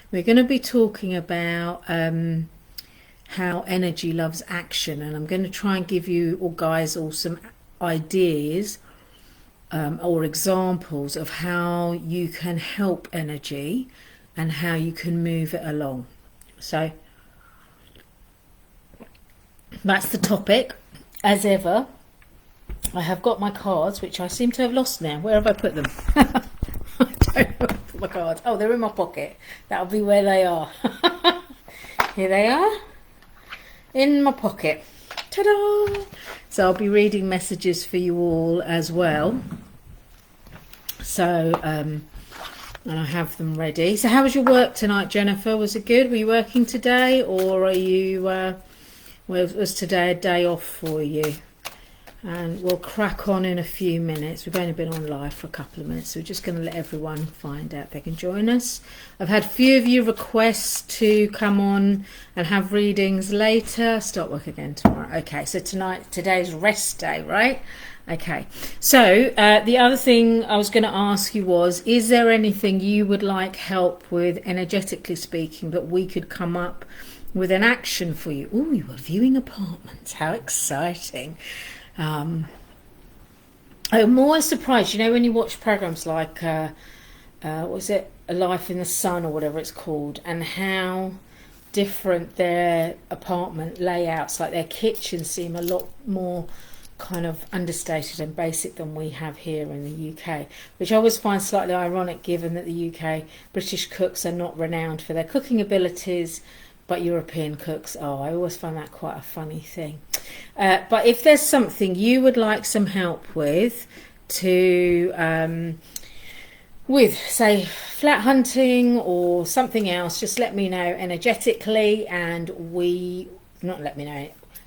We're going to be talking about how energy loves action, and I'm going to try and give you all guys all some ideas or examples of how you can help energy and how you can move it along. So that's the topic. As ever, I have got my cards, which I seem to have lost now. Where have I put them? I don't know where I put my cards. Oh, they're in my pocket. That'll be where they are. Here they are, in my pocket. Ta-da! So I'll be reading messages for you all as well. So, and I have them ready. So how was your work tonight, Jennifer? Was it good? Were you working today, or are you, was today a day off for you? And we'll crack on in a few minutes. We've only been on live for a couple of minutes, so we're just going to let everyone find out if they can join us. I've had a few of you request to come on and have readings later. Start work again tomorrow. Okay, so today's rest day, right? Okay, so the other thing I was going to ask you was, is there anything you would like help with, energetically speaking, that we could come up with an action for you? Oh, you were viewing apartments. How exciting. I'm always surprised, you know, when you watch programs like, what was it, A Life in the Sun or whatever it's called, and how different their apartment layouts, like their kitchens, seem a lot more kind of understated and basic than we have here in the UK, which I always find slightly ironic given that the UK British cooks are not renowned for their cooking abilities, but European cooks are. I always find that quite a funny thing. But if there's something you would like some help with, with say flat hunting or something else, just let me know energetically, and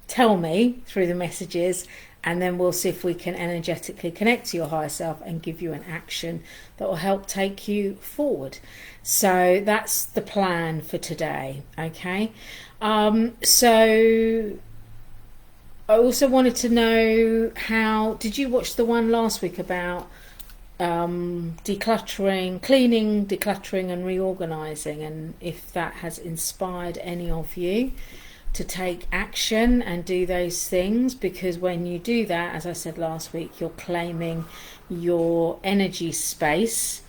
tell me through the messages, and then we'll see if we can energetically connect to your higher self and give you an action that will help take you forward. So that's the plan for today. Okay, so I also wanted to know, did you watch the one last week about decluttering, cleaning, decluttering and reorganizing, and if that has inspired any of you to take action and do those things? Because when you do that, as I said last week, you're claiming your energy space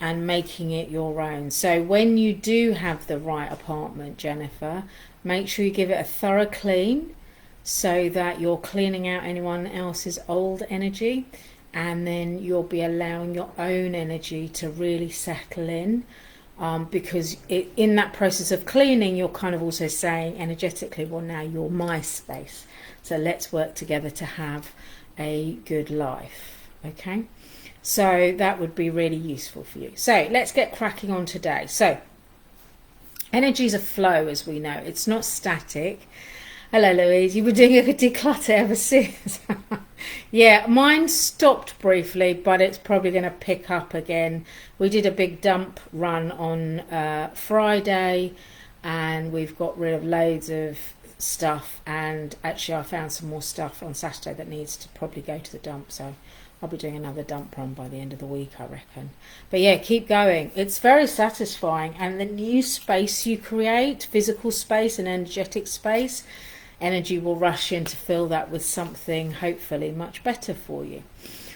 and making it your own. So when you do have the right apartment, Jennifer, make sure you give it a thorough clean so that you're cleaning out anyone else's old energy, and then you'll be allowing your own energy to really settle in. Because in that process of cleaning, you're kind of also saying energetically, well, now you're my space, so let's work together to have a good life. Okay, so that would be really useful for you. So let's get cracking on today. So energy is a flow, as we know. It's not static. Hello, Louise. You were doing a declutter ever since. Yeah, mine stopped briefly, but it's probably going to pick up again. We did a big dump run on Friday, and we've got rid of loads of stuff. And actually, I found some more stuff on Saturday that needs to probably go to the dump. So I'll be doing another dump run by the end of the week, I reckon. But yeah, keep going. It's very satisfying. And the new space you create, physical space and energetic space, energy will rush in to fill that with something hopefully much better for you.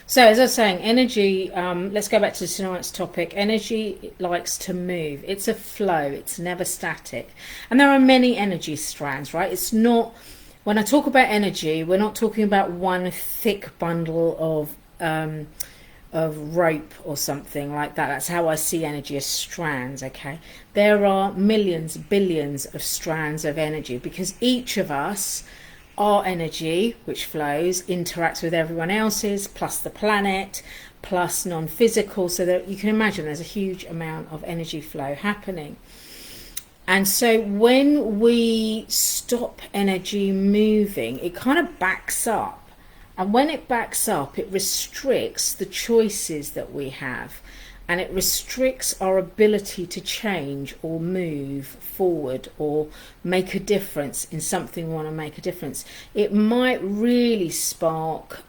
So as I was saying, energy, let's go back to tonight's topic. Energy likes to move. It's a flow. It's never static. And there are many energy strands, right? It's not, when I talk about energy, we're not talking about one thick bundle of rope or something like that. That's how I see energy, as strands. Okay, there are millions, billions of strands of energy, because each of us, our energy which flows, interacts with everyone else's, plus the planet, plus non-physical, so that you can imagine there's a huge amount of energy flow happening. And so when we stop energy moving, it kind of backs up. And when it backs up, it restricts the choices that we have, and it restricts our ability to change or move forward or make a difference in something we want to make a difference. It might really spark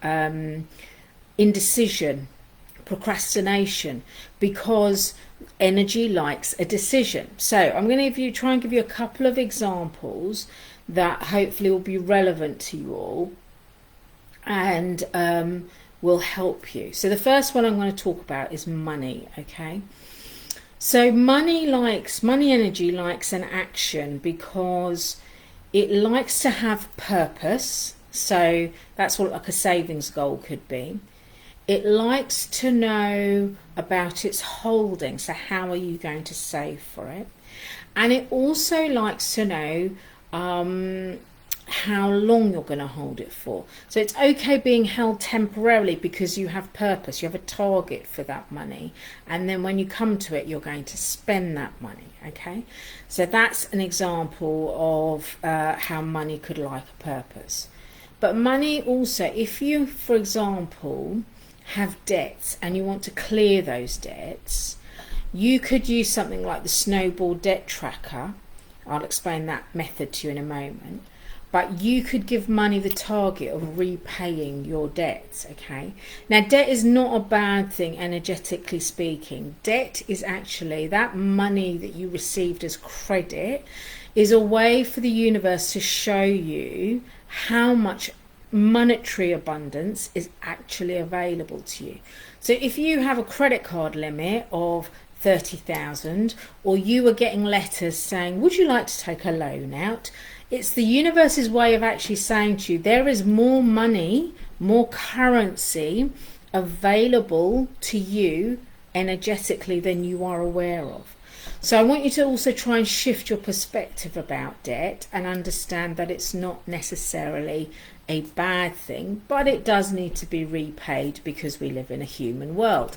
indecision, procrastination, because Energy likes a decision. So I'm going to try and give you a couple of examples that hopefully will be relevant to you all and will help you. So the first one I'm going to talk about is money, okay? So money energy likes an action because it likes to have purpose. So that's what like a savings goal could be. It likes to know about its holding. So how are you going to save for it? And it also likes to know how long you're going to hold it for. So it's okay being held temporarily because you have purpose, you have a target for that money, and then when you come to it you're going to spend that money. Okay, so that's an example of how money could like a purpose. But money also, if you for example have debts and you want to clear those debts, you could use something like the Snowball Debt Tracker. I'll explain that method to you in a moment. But you could give money the target of repaying your debts, okay? Now, debt is not a bad thing, energetically speaking. Debt is actually that money that you received as credit is a way for the universe to show you how much monetary abundance is actually available to you. So if you have a credit card limit of 30,000, or you were getting letters saying, would you like to take a loan out? It's the universe's way of actually saying to you, there is more money, more currency available to you energetically than you are aware of. So I want you to also try and shift your perspective about debt and understand that it's not necessarily a bad thing, but it does need to be repaid because we live in a human world.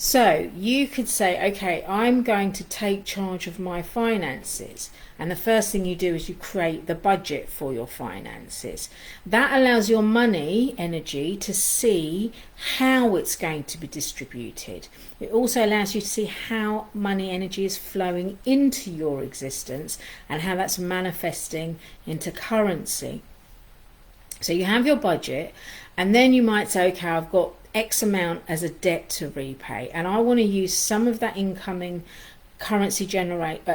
So you could say, okay, I'm going to take charge of my finances. And the first thing you do is you create the budget for your finances. That allows your money energy to see how it's going to be distributed. It also allows you to see how money energy is flowing into your existence and how that's manifesting into currency. So you have your budget, and then you might say, okay, I've got X amount as a debt to repay, and I want to use some of that incoming currency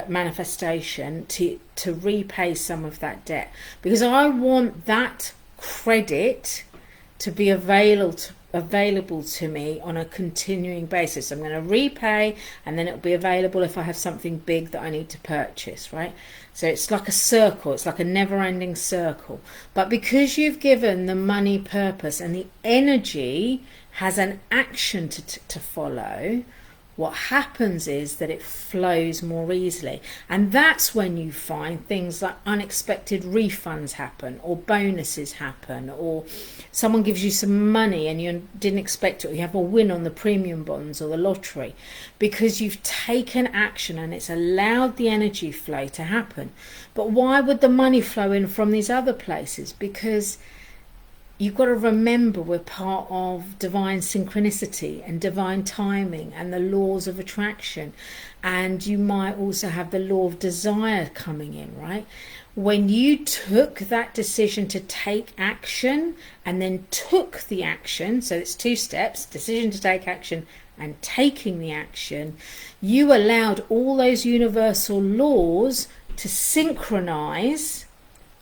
manifestation to repay some of that debt, because I want that credit to be available to me on a continuing basis. I'm going to repay, and then it'll be available if I have something big that I need to purchase, right? So it's like a circle, it's like a never-ending circle. But because you've given the money purpose and the energy has an action to follow, what happens is that it flows more easily. And that's when you find things like unexpected refunds happen, or bonuses happen, or someone gives you some money and you didn't expect it, or you have a win on the premium bonds or the lottery, because you've taken action and it's allowed the energy flow to happen. But why would the money flow in from these other places? Because you've got to remember we're part of divine synchronicity and divine timing and the laws of attraction. And you might also have the law of desire coming in, right? When you took that decision to take action and then took the action, so it's two steps, decision to take action and taking the action, you allowed all those universal laws to synchronize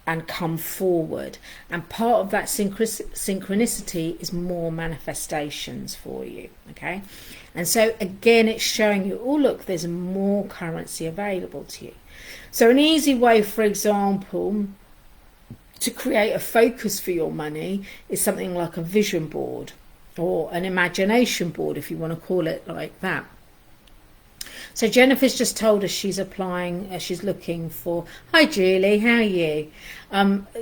and come forward. And part of that synchronicity is more manifestations for you, okay? And so again, it's showing you, oh look, there's more currency available to you. So an easy way, for example, to create a focus for your money is something like a vision board, or an imagination board, if you want to call it like that. So Jennifer's just told us she's applying, she's looking for, hi Julie, how are you?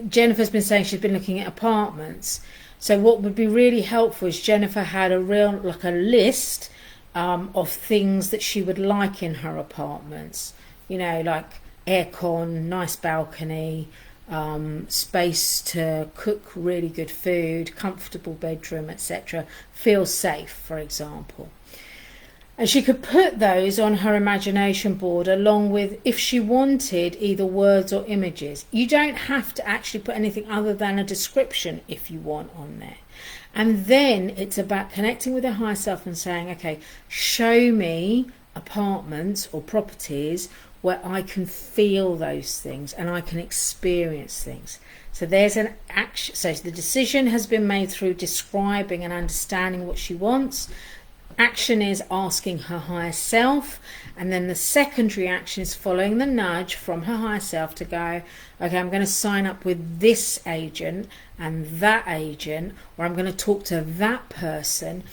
Jennifer's been saying she's been looking at apartments. So what would be really helpful is Jennifer had a list of things that she would like in her apartments. You know, like aircon, nice balcony, space to cook really good food, comfortable bedroom, etc. Feel safe, for example. And she could put those on her imagination board along with, if she wanted, either words or images. You don't have to actually put anything other than a description if you want on there. And then it's about connecting with her higher self and saying, okay, show me a apartments or properties where I can feel those things and I can experience things. So there's an action. So the decision has been made through describing and understanding what she wants. Action is asking her higher self, and then the secondary action is following the nudge from her higher self to go, okay, I'm going to sign up with this agent and that agent, or I'm going to talk to that person,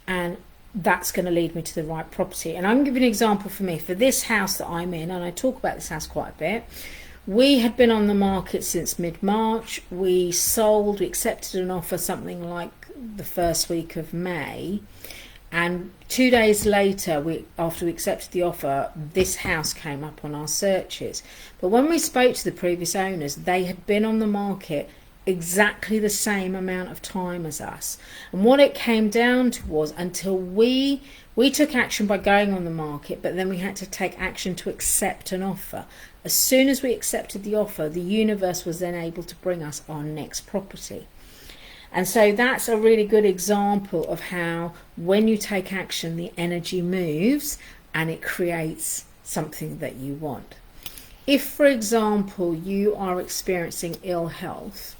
and that's going to lead me to the right property. And I'm going to give you an example for me. For this house that I'm in, and I talk about this house quite a bit, we had been on the market since mid-March. We sold, we accepted an offer something like the first week of May. And 2 days later, after we accepted the offer, this house came up on our searches. But when we spoke to the previous owners, they had been on the market exactly the same amount of time as us. And what it came down to was, until we took action by going on the market, but then we had to take action to accept an offer. As soon as we accepted the offer, the universe was then able to bring us our next property. And so that's a really good example of how when you take action, the energy moves and it creates something that you want. If, for example, you are experiencing ill health,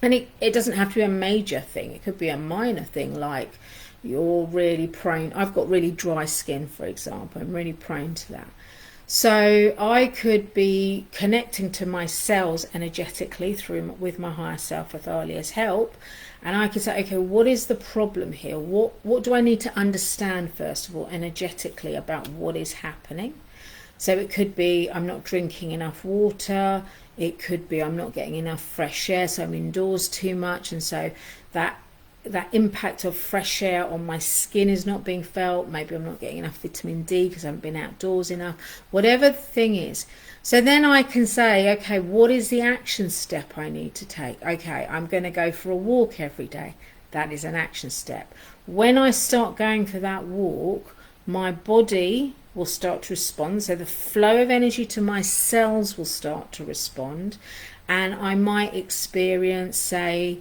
and it doesn't have to be a major thing, it could be a minor thing, like you're really prone, I've got really dry skin, for example, I'm really prone to that. So I could be connecting to my cells energetically with my higher self with Alia's help, and I could say, okay, what is the problem here? What do I need to understand first of all energetically about what is happening? So it could be I'm not drinking enough water. It could be I'm not getting enough fresh air, so I'm indoors too much, and so that impact of fresh air on my skin is not being felt. Maybe I'm not getting enough vitamin D because I haven't been outdoors enough. Whatever the thing is. So then I can say, okay, what is the action step I need to take? Okay, I'm going to go for a walk every day. That is an action step. When I start going for that walk, my body will start to respond. So the flow of energy to my cells will start to respond. And I might experience, say,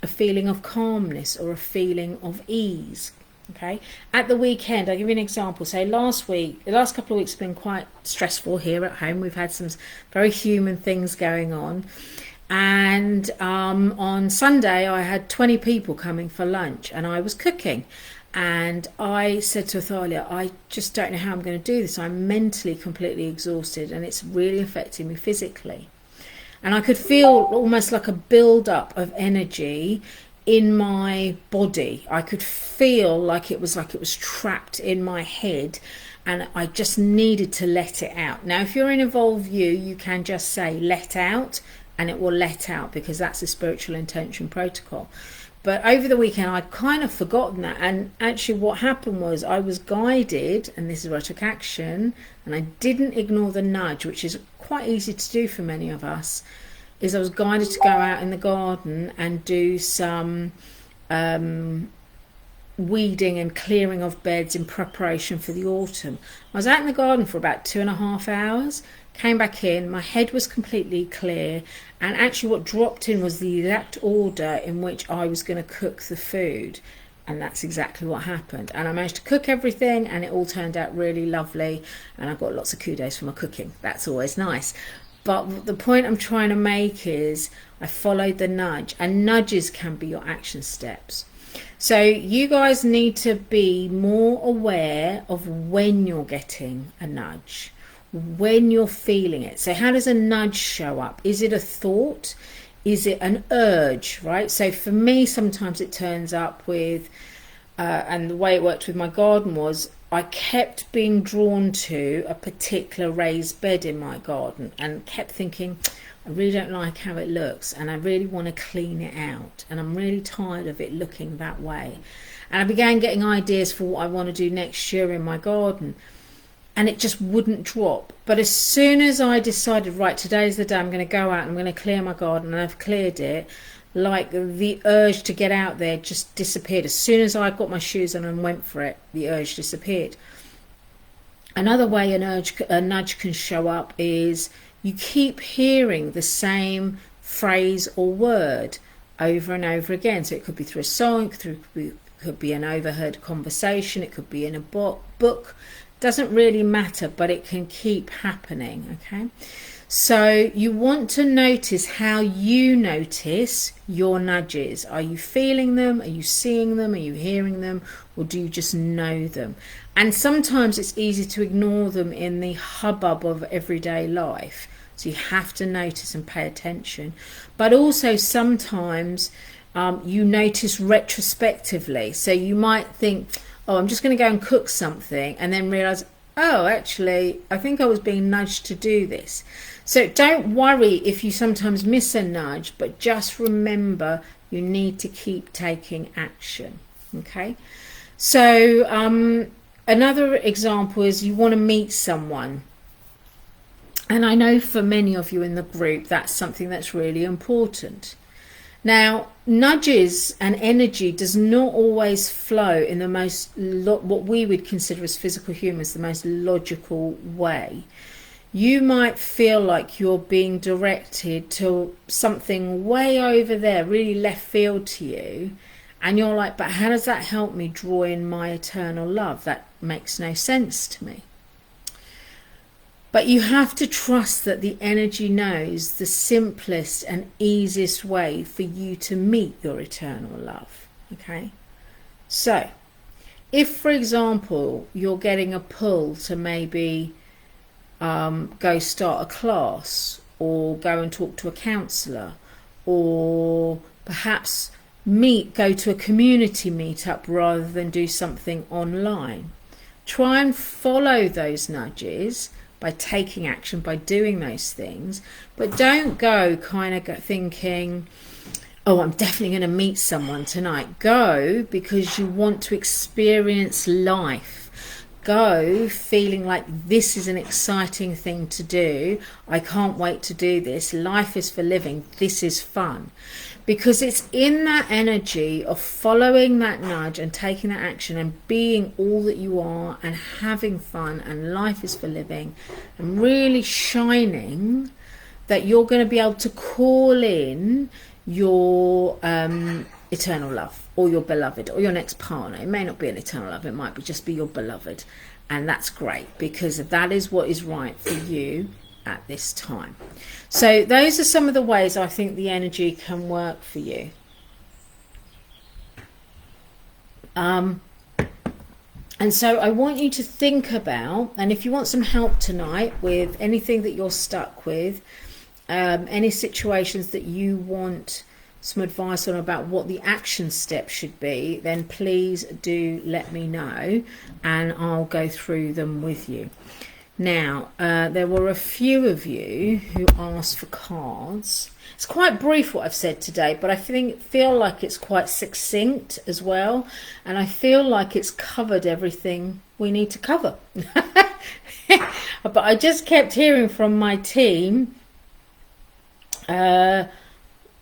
a feeling of calmness or a feeling of ease. Okay, at the weekend, I'll give you an example. Say the last couple of weeks have been quite stressful here at home. We've had some very human things going on, and on Sunday I had 20 people coming for lunch, and I was cooking, and I said to Athalia, I just don't know how I'm going to do this. I'm mentally completely exhausted, and it's really affecting me physically. And I could feel almost like a build-up of energy in my body. I could feel like it was trapped in my head, and I just needed to let it out. Now, if you're in Evolve you can just say let out, and it will let out, because that's a spiritual intention protocol. But over the weekend, I'd kind of forgotten that. And actually what happened was I was guided, and this is where I took action, and I didn't ignore the nudge, which is quite easy to do for many of us, is I was guided to go out in the garden and do some weeding and clearing of beds in preparation for the autumn. I was out in the garden for about 2.5 hours, came back in, my head was completely clear, and actually what dropped in was the exact order in which I was going to cook the food, and that's exactly what happened. And I managed to cook everything, and it all turned out really lovely, and I got lots of kudos for my cooking. That's always nice. But the point I'm trying to make is I followed the nudge, and nudges can be your action steps. So you guys need to be more aware of when you're getting a nudge, when you're feeling it. So how does a nudge show up? Is it a thought? Is it an urge, right? So for me, sometimes it turns up with, and the way it worked with my garden was, I kept being drawn to a particular raised bed in my garden and kept thinking, I really don't like how it looks, and I really want to clean it out, and I'm really tired of it looking that way. And I began getting ideas for what I want to do next year in my garden, and it just wouldn't drop. But as soon as I decided, right, today's the day I'm going to go out and I'm going to clear my garden, and I've cleared it, like the urge to get out there just disappeared. As soon as I got my shoes on and went for it, the urge disappeared. Another way a nudge can show up is you keep hearing the same phrase or word over and over again. So it could be through a song, it could be an overheard conversation, it could be in a book, book, doesn't really matter, but it can keep happening. Okay, so you want to notice how you notice your nudges. Are you feeling them? Are you seeing them? Are you hearing them? Or do you just know them? And sometimes it's easy to ignore them in the hubbub of everyday life. So you have to notice and pay attention. But also sometimes you notice retrospectively. So you might think, oh, I'm just going to go and cook something, and then realize, oh, actually, I think I was being nudged to do this. So don't worry if you sometimes miss a nudge, but just remember you need to keep taking action. Okay, so another example is you want to meet someone. And I know for many of you in the group, that's something that's really important. Now, nudges and energy does not always flow in the most, what we would consider as physical humans, the most logical way. You might feel like you're being directed to something way over there, really left field to you. And you're like, but how does that help me draw in my eternal love? That makes no sense to me. But you have to trust that the energy knows the simplest and easiest way for you to meet your eternal love. Okay? So, if, for example, you're getting a pull to maybe go start a class, or go and talk to a counsellor, or perhaps go to a community meetup rather than do something online, try and follow those nudges by taking action, by doing those things. But don't go kind of thinking, oh, I'm definitely going to meet someone tonight. Go because you want to experience life. Go feeling like this is an exciting thing to do. I can't wait to do this. Life is for living. This is fun. Because it's in that energy of following that nudge and taking that action and being all that you are and having fun and life is for living and really shining, that you're going to be able to call in your eternal love, or your beloved, or your next partner. It may not be an eternal love, it might just be your beloved. And that's great, because that is what is right for you at this time. So those are some of the ways I think the energy can work for you. And so I want you to think about, and if you want some help tonight with anything that you're stuck with, any situations that you want some advice on about what the action steps should be, then please do let me know and I'll go through them with you. Now, there were a few of you who asked for cards. It's quite brief what I've said today, but I feel like it's quite succinct as well, and I feel like it's covered everything we need to cover. But I just kept hearing from my team,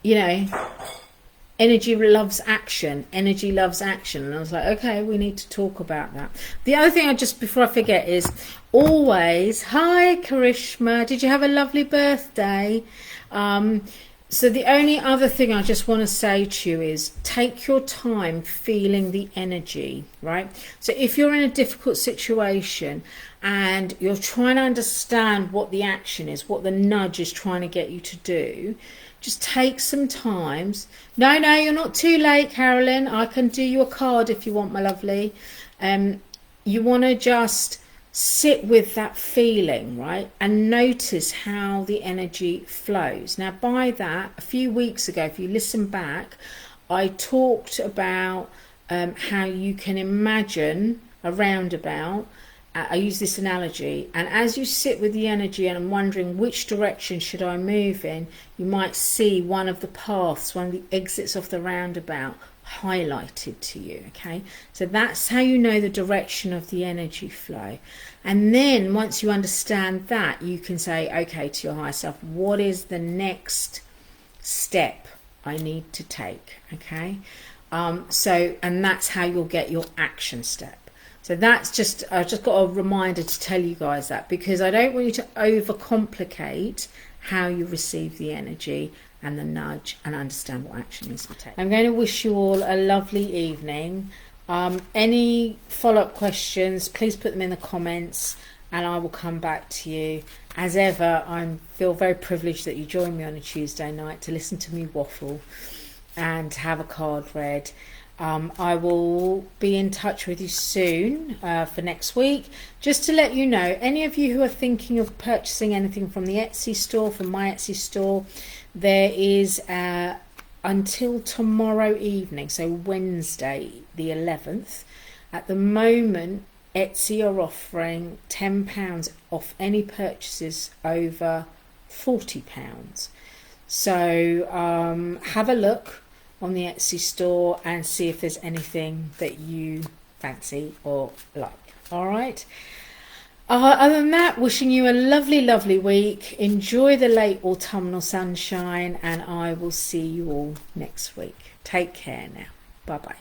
you know, energy loves action, energy loves action. And I was like, okay, we need to talk about that. The other thing before I forget is always, hi Karishma, did you have a lovely birthday? So the only other thing I just want to say to you is take your time feeling the energy, right? So if you're in a difficult situation and you're trying to understand what the action is, what the nudge is trying to get you to do, just take some time. No, you're not too late, Carolyn. I can do you a card if you want, my lovely. You want to just sit with that feeling, right? And notice how the energy flows. Now, by that, a few weeks ago, if you listen back, I talked about how you can imagine a roundabout. I use this analogy, and as you sit with the energy and I'm wondering which direction should I move in, you might see one of the paths, one of the exits of the roundabout highlighted to you. Okay, so that's how you know the direction of the energy flow. And then once you understand that, you can say, okay, to your higher self, what is the next step I need to take? Okay, and that's how you'll get your action step. So that's I've just got a reminder to tell you guys that, because I don't want you to overcomplicate how you receive the energy and the nudge and understand what action needs to take. I'm going to wish you all a lovely evening. Any follow-up questions, please put them in the comments and I will come back to you. As ever, I feel very privileged that you join me on a Tuesday night to listen to me waffle and have a card read. I will be in touch with you soon for next week. Just to let you know, any of you who are thinking of purchasing anything from the Etsy store, from my Etsy store, there is until tomorrow evening, so Wednesday the 11th. At the moment, Etsy are offering £10 off any purchases over £40. So have a look on the Etsy store and see if there's anything that you fancy or like. All right. Other than that, wishing you a lovely, lovely week. Enjoy the late autumnal sunshine, and I will see you all next week. Take care now. Bye-bye.